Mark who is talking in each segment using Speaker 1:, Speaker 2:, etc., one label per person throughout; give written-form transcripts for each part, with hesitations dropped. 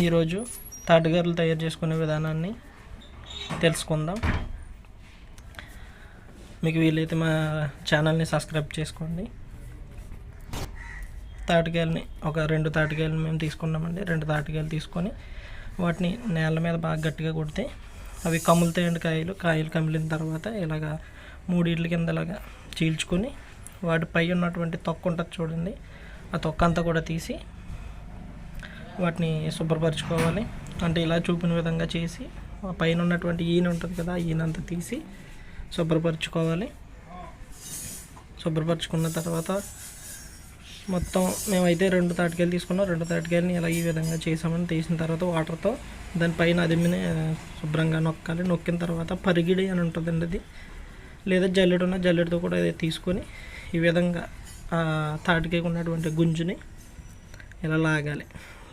Speaker 1: ఈరోజు తాటిగారులు తయారు చేసుకునే విధానాన్ని తెలుసుకుందాం. మీకు వీలైతే మా ఛానల్ని సబ్స్క్రైబ్ చేసుకోండి. తాటికాయలని ఒక 2 తాటికాయలు మేము తీసుకున్నామండి. 2 తాటికాయలు తీసుకొని వాటిని నేల మీద బాగా గట్టిగా కొడితే అవి కములుతాయండి. కాయలు కమిలిన తర్వాత ఇలాగా 3 కింద ఇలాగా చీల్చుకొని వాటి పై ఉన్నటువంటి తొక్క ఉంటుంది చూడండి, ఆ తొక్క అంతా కూడా తీసి వాటిని శుభ్రపరచుకోవాలి. అంటే ఇలా చూపిన విధంగా చేసి పైన ఉన్నటువంటి ఈన ఉంటుంది కదా, ఈనంతా తీసి శుభ్రపరచుకోవాలి. శుభ్రపరచుకున్న తర్వాత మొత్తం మేమైతే 2 తాటికాయలు తీసుకున్నాం. 2 తాటికాయలని ఇలా ఈ విధంగా చేసామని తీసిన తర్వాత వాటర్తో దానిపైన అదిమిని శుభ్రంగా నొక్కాలి. నొక్కిన తర్వాత పరిగిడి అని ఉంటుందండి, అది లేదా జల్లెడు ఉన్న జల్లెడతో కూడా తీసుకొని ఈ విధంగా తాటికాయకు ఉన్నటువంటి గుంజుని ఇలా లాగాలి.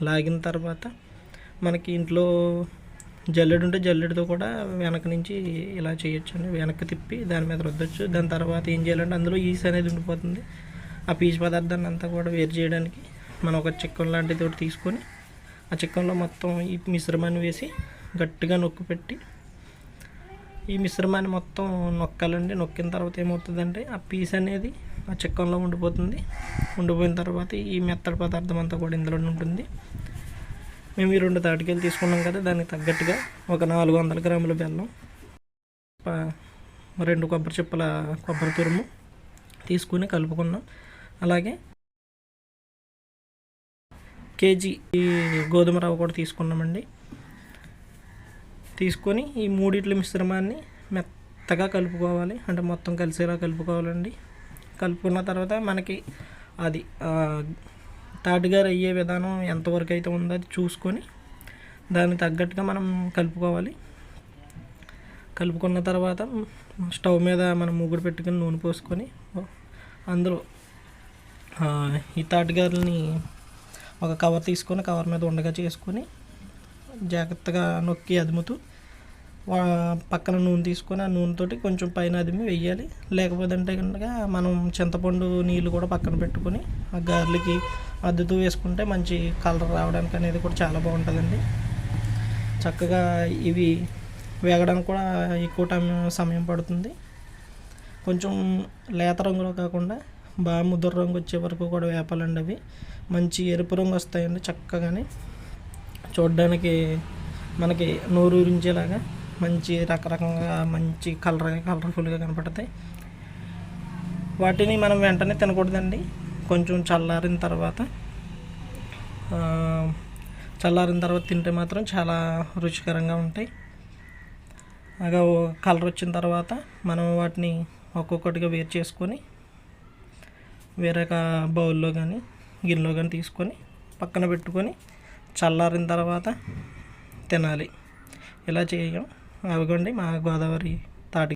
Speaker 1: లాగిన తర్వాత మనకి ఇంట్లో జల్లెడు ఉంటే జల్లెడతో కూడా వెనక నుంచి ఇలా చేయొచ్చు అండి. వెనక్కి తిప్పి దాని మీద రుద్దొచ్చు. దాని తర్వాత ఏం చేయాలంటే అందులో ఈస్ అనేది ఉండిపోతుంది. ఆ పీచు పదార్థాన్ని అంతా కూడా వేరు చేయడానికి మనం ఒక చిక్కం లాంటిది ఒకటి తీసుకొని ఆ చిక్కంలో మొత్తం ఈ మిశ్రమాన్ని వేసి గట్టిగా నొక్కి పెట్టి ఈ మిశ్రమాన్ని మొత్తం నొక్కాలండి. నొక్కిన తర్వాత ఏమవుతుందంటే ఆ పీస్ అనేది ఆ చిక్కంలో ఉండిపోతుంది. ఉండిపోయిన తర్వాత ఈ మెత్తడి పదార్థం అంతా కూడా ఇందులో ఉంటుంది. మేము ఈ 2 తాటికాయలు తీసుకున్నాం కదా, దానికి తగ్గట్టుగా ఒక 400 గ్రాముల బెల్లం, 2 కొబ్బరి చిప్పల కొబ్బరి తురుము తీసుకుని కలుపుకున్నాం. అలాగే కేజీ గోధుమ రవ్వ కూడా తీసుకున్నామండి. తీసుకొని ఈ 3 మిశ్రమాన్ని మెత్తగా కలుపుకోవాలి. అంటే మొత్తం కలిసేలా కలుపుకోవాలండి. కలుపుకున్న తర్వాత మనకి అది తాటిగారు అయ్యే విధానం ఎంతవరకు అయితే ఉందో అది చూసుకొని దానికి తగ్గట్టుగా మనం కలుపుకోవాలి. కలుపుకున్న తర్వాత స్టవ్ మీద మనం మూగుడు పెట్టుకుని నూనె పోసుకొని అందులో ఈ తాటిగారులని ఒక కవర్ తీసుకొని కవర్ మీద ఉండగా చేసుకొని జాగ్రత్తగా నొక్కి అదుముతూ పక్కన నూనె తీసుకొని ఆ నూనెతోటి కొంచెం పైన అదిమి వేయాలి. లేకపోతే అంటే కనుక మనం చింతపండు నీళ్ళు కూడా పక్కన పెట్టుకొని ఆ గారెలకి అద్దుతూ వేసుకుంటే మంచి కలర్ రావడానికి అనేది కూడా చాలా బాగుంటుందండి. చక్కగా ఇవి వేగడానికి కూడా ఎక్కువ సమయం పడుతుంది. కొంచెం లేత రంగులో కాకుండా బాగా ముదురు రంగు వచ్చే వరకు కూడా వేపాలండి. అవి మంచి ఎరుపు రంగు వస్తాయండి. చక్కగానే చూడడానికి మనకి నోరు ఊరించేలాగా మంచి రకరకంగా మంచి కలర్ఫుల్గా కనపడతాయి. వాటిని మనం వెంటనే తినకూడదండి. కొంచెం చల్లారిన తర్వాత తింటే మాత్రం చాలా రుచికరంగా ఉంటాయి. అలాగా కలర్ వచ్చిన తర్వాత మనం వాటిని ఒక్కొక్కటిగా వేరు చేసుకొని వేరొక బౌల్లో కానీ గిన్నెలో కానీ తీసుకొని పక్కన పెట్టుకొని చల్లారిన తర్వాత తినాలి. ఇలా చేయం. అవిగోండి మా గోదావరి